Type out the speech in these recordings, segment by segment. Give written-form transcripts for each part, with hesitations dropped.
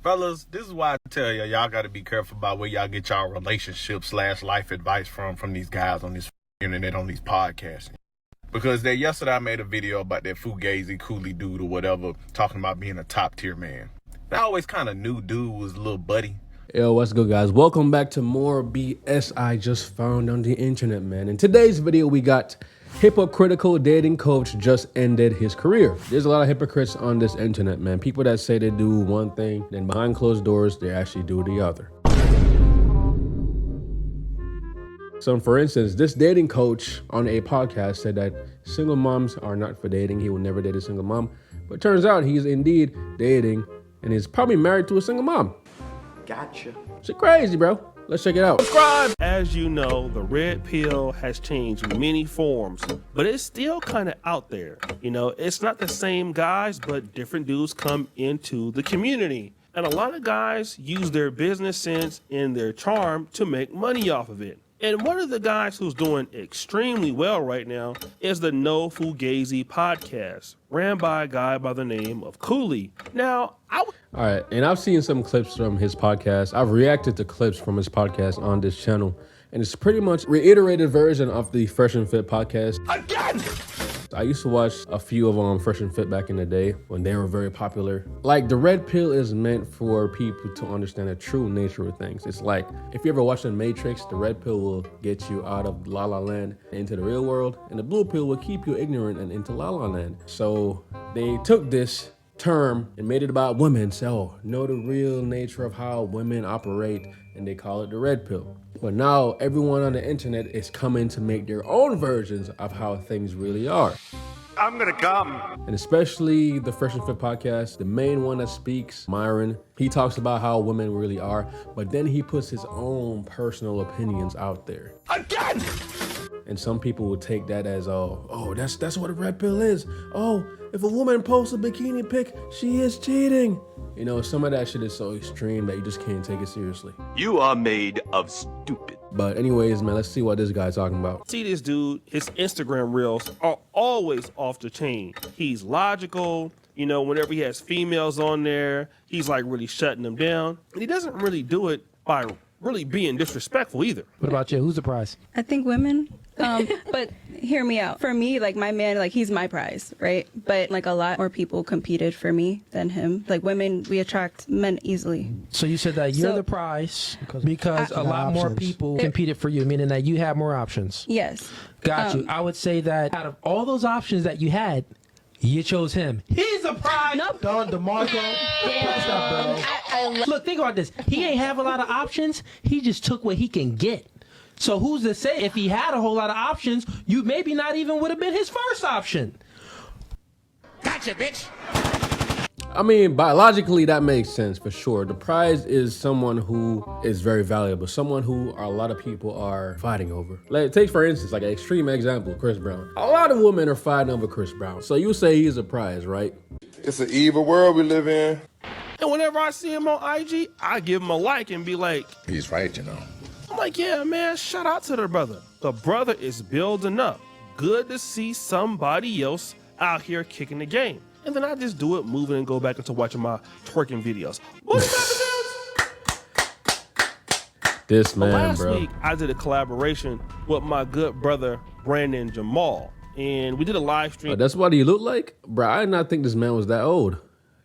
Fellas, this is why I tell y'all got to be careful about where y'all get y'all relationship/life advice from these guys on this internet, on these podcasts. Because yesterday I made a video about that Fugazi Cooley dude or whatever, talking about being a top tier man. I always kind of knew dude was a little buddy. Yo, what's good, guys? Welcome back to more BS I just found on the internet, man. In today's video, we got hypocritical dating coach just ended his career. There's a lot of hypocrites on this internet, man. People that say they do one thing, then behind closed doors, they actually do the other. So, for instance, this dating coach on a podcast said that single moms are not for dating. He will never date a single mom. But it turns out he's indeed dating and is probably married to a single mom. Gotcha. Shit crazy, bro. Let's check it out. Subscribe. As you know, the red pill has changed many forms, but it's still kind of out there. You know, it's not the same guys, but different dudes come into the community. And a lot of guys use their business sense and their charm to make money off of it. And one of the guys who's doing extremely well right now is the No Fugazi podcast, ran by a guy by the name of Cooley. Now, all right, and I've seen some clips from his podcast. I've reacted to clips from his podcast on this channel, and it's pretty much reiterated version of the Fresh and Fit podcast. Again! I used to watch a few of Fresh and Fit back in the day when they were very popular. Like, the red pill is meant for people to understand the true nature of things. It's like, if you ever watched The Matrix, the red pill will get you out of La La Land into the real world, and the blue pill will keep you ignorant and into La La Land. So they took this term and made it about women. So, know the real nature of how women operate, and they call it the red pill. But now everyone on the internet is coming to make their own versions of how things really are. I'm gonna come. And especially the Fresh and Fit podcast, the main one that speaks, Myron, he talks about how women really are, but then he puts his own personal opinions out there. Again! And some people will take that as, oh, that's what a red pill is. Oh, if a woman posts a bikini pic, she is cheating. You know, some of that shit is so extreme that you just can't take it seriously. You are made of stupid. But anyways, man, let's see what this guy's talking about. see this dude, his Instagram reels are always off the chain. He's logical. You know, whenever he has females on there, he's like really shutting them down. And he doesn't really do it by really being disrespectful either. What about you? Who's the prize? I think women. But hear me out. For me, like, my man, like, he's my prize, right? But like a lot more people competed for me than him. Like, women, we attract men easily. So you said that you're the prize because a lot more people competed for you, meaning that you have more options. Yes. Got you. I would say that out of all those options that you had, you chose him. He's a prize. Nope. Don DeMarco. Look, think about this. He ain't have a lot of options. He just took what he can get. So who's to say if he had a whole lot of options, you maybe not even would have been his first option. Gotcha, bitch. I mean, biologically, that makes sense for sure. The prize is someone who is very valuable, someone who a lot of people are fighting over. Like, take for instance, like an extreme example, Chris Brown. A lot of women are fighting over Chris Brown. So you say he's a prize, right? It's an evil world we live in. And whenever I see him on IG, I give him a like and be like, He's right, you know. I'm like, yeah, man, shout out to the brother. The brother is building up. Good to see somebody else out here kicking the game. And then I just do it, moving and go back into watching my twerking videos. What's This man, last bro. week, I did a collaboration with my good brother, Brandon Jamal. And we did a live stream That's what he looked like? Bro, I did not think this man was that old.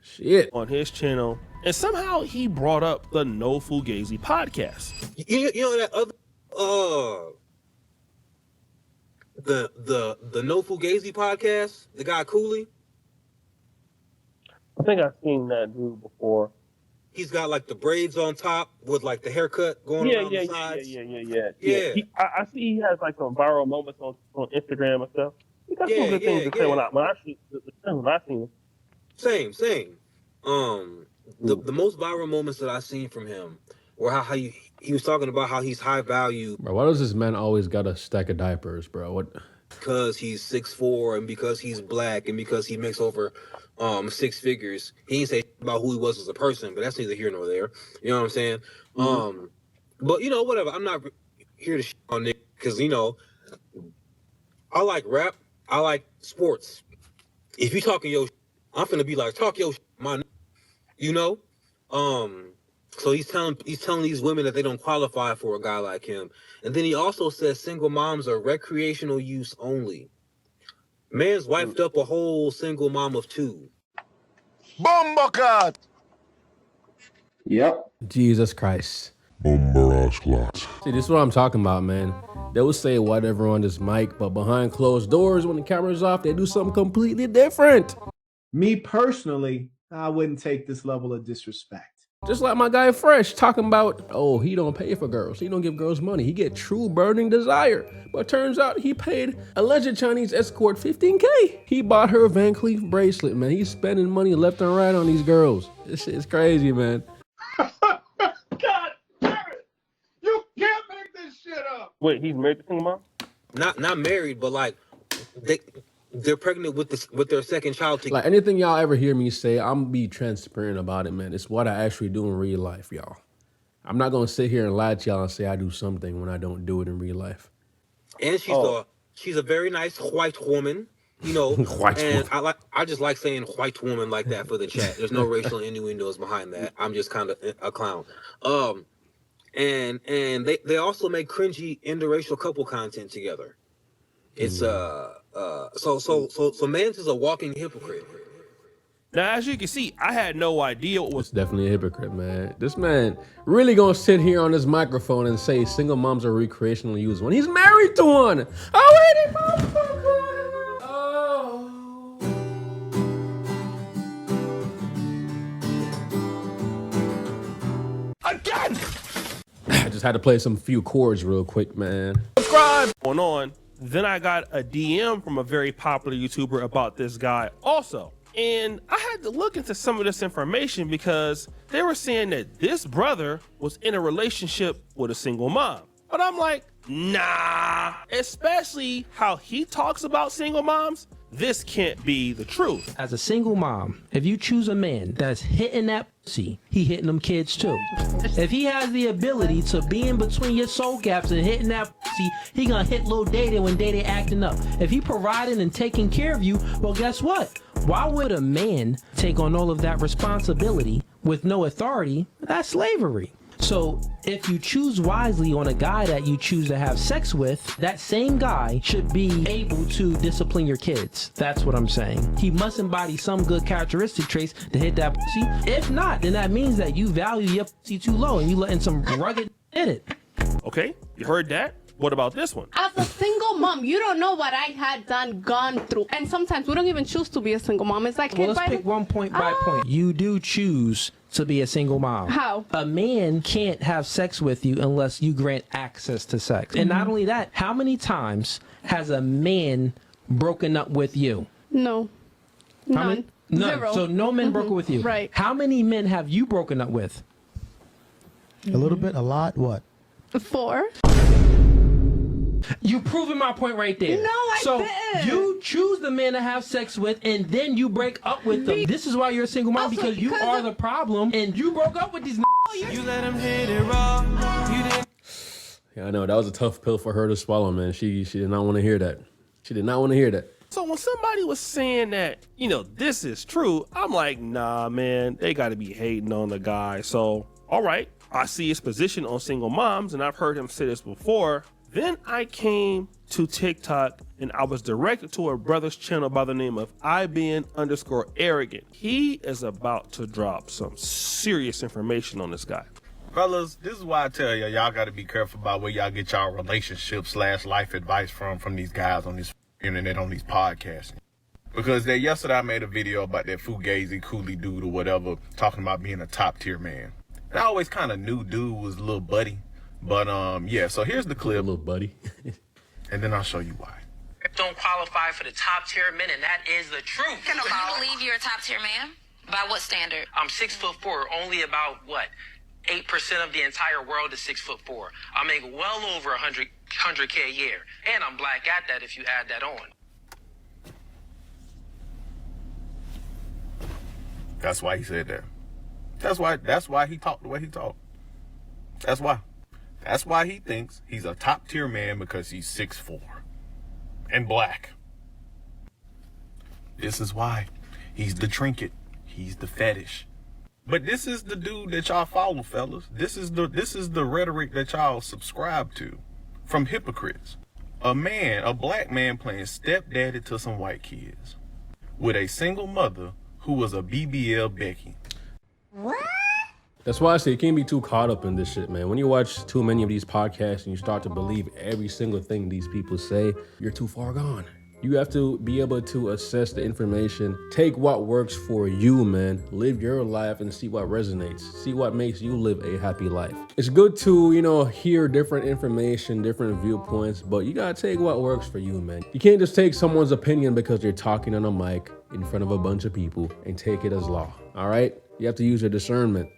Shit. on his channel. And somehow he brought up the No Fugazi podcast. You know that other the No Fugazi podcast, the guy Cooley. I think I've seen that dude before. He's got like the braids on top with like the haircut going around the sides. Yeah. I see he has like some viral moments on Instagram and stuff. He got some good things to say when I seen him. Same. The most viral moments that I've seen from him were how he was talking about how he's high value. Bro, why does this man always got a stack of diapers, bro? What? Because he's 6'4" and because he's black and because he makes over 6 figures. He didn't say about who he was as a person, but that's neither here nor there. You know what I'm saying? Mm-hmm. But you know, whatever. I'm not here to on Nick because you know I like rap. I like sports. If you talking I'm finna be like talk your my. You know, So he's telling these women that they don't qualify for a guy like him. And then he also says single moms are recreational use only. Man's wiped up a whole single mom of 2. Bombakat! Yep. Jesus Christ. See, this is what I'm talking about, man. They will say whatever on this mic, but behind closed doors, when the camera's off, they do something completely different. Me personally, I wouldn't take this level of disrespect. Just like my guy Fresh talking about, oh, he don't pay for girls. He don't give girls money. He get true burning desire. But turns out he paid alleged Chinese escort $15K. He bought her a Van Cleef bracelet, man. He's spending money left and right on these girls. This shit's crazy, man. God damn it! You can't make this shit up! Wait, he's married to single mom? Not married, but like they're pregnant with their second child together. Like anything y'all ever hear me say, I'm gonna be transparent about it, man. It's what I actually do in real life, y'all. I'm not gonna sit here and lie to y'all and say I do something when I don't do it in real life. And she's a very nice white woman, you know. And I just like saying white woman like that for the chat. There's no racial innuendos behind that. I'm just kind of a clown. And they also make cringy interracial couple content together. It's so Mans is a walking hypocrite. Now, as you can see, I had no idea what was Definitely a hypocrite, man. This man really gonna sit here on this microphone and say single moms are recreational use when he's married to one. again. I just had to play some few chords real quick, man. Subscribe. Going on. Then I got a DM from a very popular YouTuber about this guy also. And I had to look into some of this information because they were saying that this brother was in a relationship with a single mom. But I'm like, nah, especially how he talks about single moms. This can't be the truth. As a single mom, if you choose a man that's hitting that pussy, he hitting them kids too. If he has the ability to be in between your soul gaps and hitting that pussy, he gonna hit little Dada when Dada acting up. If he providing and taking care of you, well, guess what? Why would a man take on all of that responsibility with no authority? That's slavery. So if you choose wisely on a guy that you choose to have sex with, that same guy should be able to discipline your kids. That's what I'm saying. He must embody some good characteristic traits to hit that pussy. If not, then that means that you value your pussy too low and you letting some rugged hit it. Okay, you heard that? What about this one? As a single mom, you don't know what I had gone through. And sometimes we don't even choose to be a single mom. It's like, well, let's pick one point by point. You do choose to be a single mom. How? A man can't have sex with you unless you grant access to sex. And not only that, how many times has a man broken up with you? No. None. None. Zero. So no men broke up with you. Right. How many men have you broken up with? A little bit, a lot, what? 4. You proving my point right there. No, I didn't. You choose the man to have sex with, and then you break up with them. This is why you're a single mom, Also, because you because are the problem, and you broke up with these. You let him hit it raw. You didn't. Yeah, I know that was a tough pill for her to swallow, man. She did not want to hear that. She did not want to hear that. So when somebody was saying that, you know, this is true, I'm like, nah, man, they got to be hating on the guy. So, all right, I see his position on single moms, and I've heard him say this before. Then I came to TikTok and I was directed to a brother's channel by the name of IBN_arrogant. He is about to drop some serious information on this guy. Fellas, this is why I tell y'all got to be careful about where y'all get y'all relationship/life advice from these guys on this internet, on these podcasts. Because yesterday I made a video about that Fugazi coolie dude or whatever, talking about being a top tier man. And I always kind of knew dude was a little buddy. But yeah, so here's the clip. Little buddy. And then I'll show you why. Don't qualify for the top tier men, and that is the truth. Do you believe you're a top tier man? By what standard? I'm 6'4", only about what? 8% of the entire world is 6'4". I make well over 100K a year. And I'm black at that if you add that on. That's why he said that. That's why he talked the way he talked. That's why. That's why he thinks he's a top tier man, because he's 6'4" and black. This is why. He's the trinket. He's the fetish. But this is the dude that y'all follow, fellas. This is the rhetoric that y'all subscribe to from Hypocrites. A black man playing stepdaddy to some white kids with a single mother who was a BBL Becky. What? That's why I say you can't be too caught up in this shit, man. When you watch too many of these podcasts and you start to believe every single thing these people say, you're too far gone. You have to be able to assess the information, take what works for you, man. Live your life and see what resonates. See what makes you live a happy life. It's good to, hear different information, different viewpoints, but you gotta take what works for you, man. You can't just take someone's opinion because they're talking on a mic in front of a bunch of people and take it as law, all right? You have to use your discernment.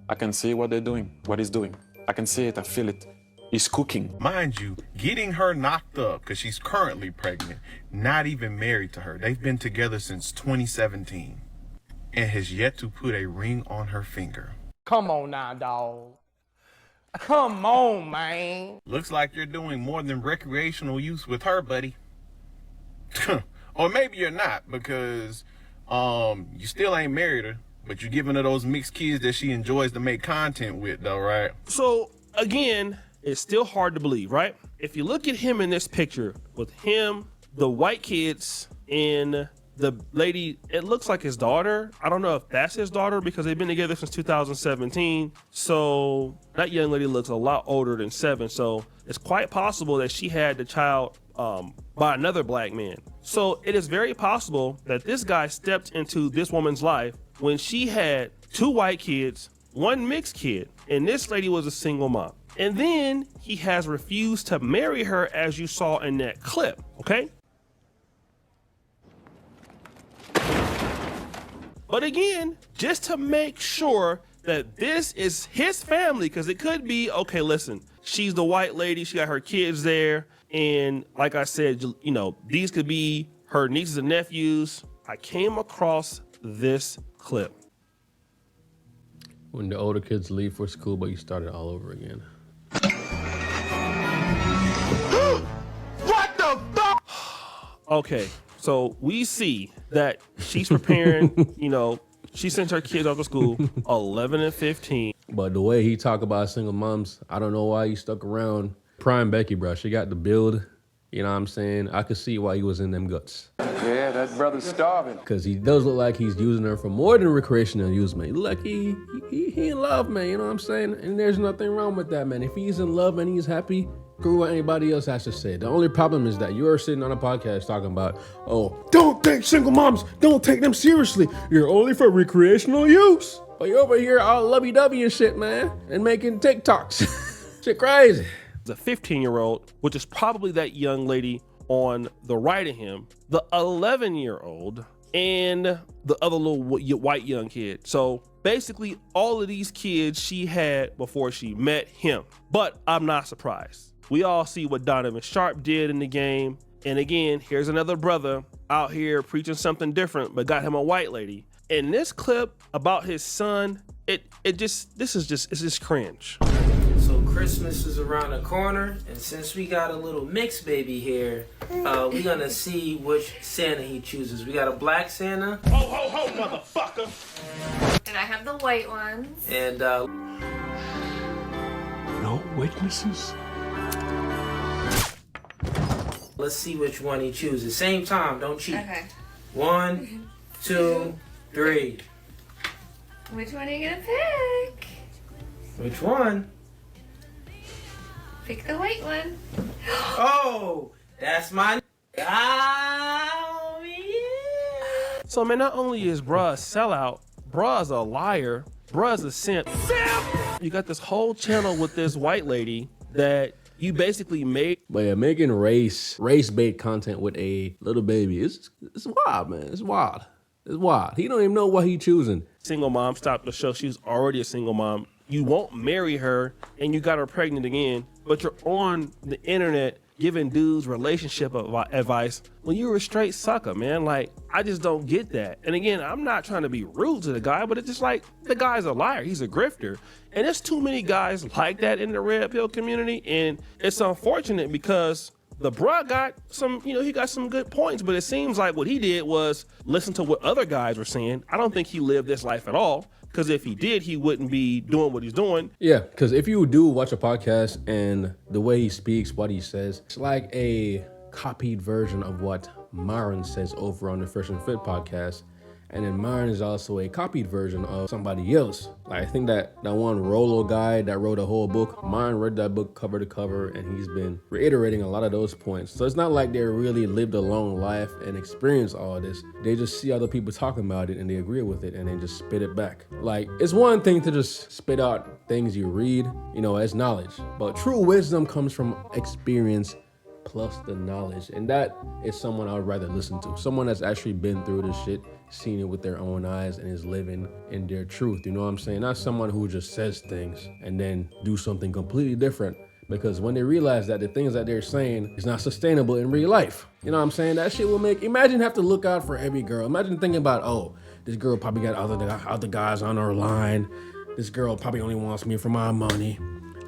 I can see what they're doing, what he's doing. I can see it, I feel it. He's cooking. Mind you, getting her knocked up because she's currently pregnant, not even married to her. They've been together since 2017 and has yet to put a ring on her finger. Come on now, dog. Come on, man. Looks like you're doing more than recreational use with her, buddy. Or maybe you're not, because you still ain't married her. But you're giving her those mixed kids that she enjoys to make content with, though, right? So, again, it's still hard to believe, right? If you look at him in this picture with him, the white kids, and the lady, it looks like his daughter. I don't know if that's his daughter because they've been together since 2017. So that young lady looks a lot older than 7. So it's quite possible that she had the child by another black man. So it is very possible that this guy stepped into this woman's life when she had 2 white kids, 1 mixed kid, and this lady was a single mom. And then he has refused to marry her, as you saw in that clip, okay? But again, just to make sure that this is his family, because it could be, okay, listen, she's the white lady, she got her kids there, and like I said, these could be her nieces and nephews. I came across this clip. When the older kids leave for school, but you start it all over again. What the fuck? Okay, so we see that she's preparing, she sent her kids off to school, 11 and 15. But the way he talk about single moms, I don't know why he stuck around. Prime Becky, bro. She got the build. You know what I'm saying? I could see why he was in them guts. Yeah, that brother's starving. Because he does look like he's using her for more than recreational use, man. He look like he in love, man. You know what I'm saying? And there's nothing wrong with that, man. If he's in love and he's happy, screw what anybody else has to say. The only problem is that you're sitting on a podcast talking about, oh, don't take single moms. Don't take them seriously. You're only for recreational use. But you're over here all lovey-dovey and shit, man. And making TikToks. Shit crazy. The 15-year-old, which is probably that young lady on the right of him, the 11-year-old, and the other little white young kid. So basically all of these kids she had before she met him. But I'm not surprised. We all see what Donovan Sharp did in the game. And again, here's another brother out here preaching something different, but got him a white lady. In this clip about his son, it's just cringe. So Christmas is around the corner, and since we got a little mixed baby here, we're gonna see which Santa he chooses. We got a black Santa. Ho, ho, ho, motherfucker! And I have the white ones. And no witnesses? Let's see which one he chooses. Same time, don't cheat. Okay. 1, 2, 3. Which one are you gonna pick? Which one? Pick the white one. Oh, that's my. Oh, yeah. So man, not only is bruh a sellout, bruh's a liar, bruh's a simp. You got this whole channel with this white lady that you basically made. But yeah, making race-bait content with a little baby, it's wild, man. It's wild. It's wild. He don't even know what he choosing. Single mom stopped the show. She was already a single mom. You won't marry her, and you got her pregnant again, but you're on the internet giving dudes relationship advice when you were a straight sucker, man. Like, I just don't get that. And again, I'm not trying to be rude to the guy, but it's just like, the guy's a liar. He's a grifter. And there's too many guys like that in the red pill community, and it's unfortunate because the bruh got some, he got some good points, but it seems like what he did was listen to what other guys were saying. I don't think he lived this life at all, Because if he did, he wouldn't be doing what he's doing. Yeah, because if you do watch a podcast and the way he speaks, what he says, it's like a copied version of what Myron says over on the Fresh and Fit podcast. And then Myron is also a copied version of somebody else. Like, I think that one Rolo guy that wrote a whole book, Myron read that book cover to cover, and he's been reiterating a lot of those points. So it's not like they really lived a long life and experienced all this. They just see other people talking about it and they agree with it and they just spit it back. Like, it's one thing to just spit out things you read, as knowledge. But true wisdom comes from experience plus the knowledge. And that is someone I would rather listen to. Someone that's actually been through this shit, seen it with their own eyes, and is living in their truth. You know what I'm saying? Not someone who just says things and then do something completely different. Because when they realize that the things that they're saying is not sustainable in real life, you know what I'm saying? That shit will imagine have to look out for every girl. Imagine thinking about, oh, this girl probably got other guys on her line. This girl probably only wants me for my money.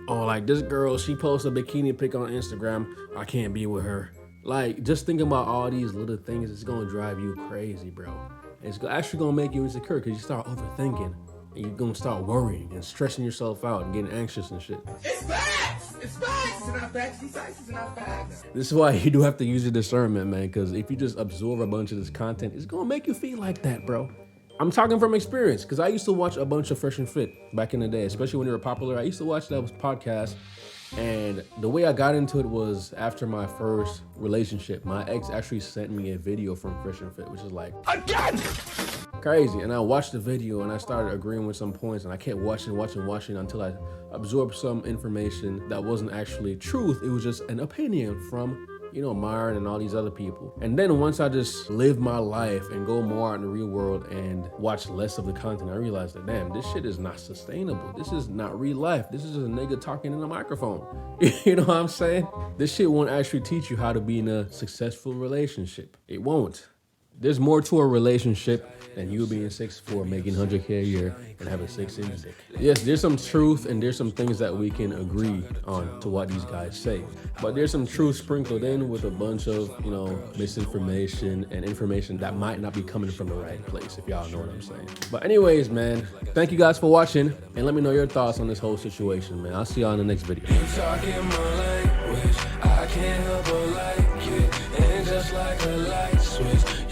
Oh, like this girl, she posts a bikini pic on Instagram. I can't be with her. Like, just thinking about all these little things, it's gonna drive you crazy, bro. It's actually gonna make you insecure because you start overthinking and you're gonna start worrying and stressing yourself out and getting anxious and shit. It's facts! It's facts! It's not facts. These facts is not facts. This is why you do have to use your discernment, man, because if you just absorb a bunch of this content, it's gonna make you feel like that, bro. I'm talking from experience because I used to watch a bunch of Fresh and Fit back in the day, especially when they were popular. I used to watch those podcasts, and the way I got into it was after my first relationship. My ex actually sent me a video from Fresh and Fit, which is like, again! Crazy. And I watched the video and I started agreeing with some points, and I kept watching until I absorbed some information that wasn't actually truth. It was just an opinion from Myron and all these other people. And then once I just live my life and go more out in the real world and watch less of the content, I realized that, damn, this shit is not sustainable. This is not real life. This is just a nigga talking in a microphone. You know what I'm saying? This shit won't actually teach you how to be in a successful relationship. It won't. There's more to a relationship than you being 6'4", making 100K a year and having 6'6". Yes, there's some truth and there's some things that we can agree on to what these guys say. But there's some truth sprinkled in with a bunch of, misinformation and information that might not be coming from the right place, if y'all know what I'm saying. But anyways, man, thank you guys for watching, and let me know your thoughts on this whole situation, man. I'll see y'all in the next video. You talking my language, I can't help but like it, and just like a light switch,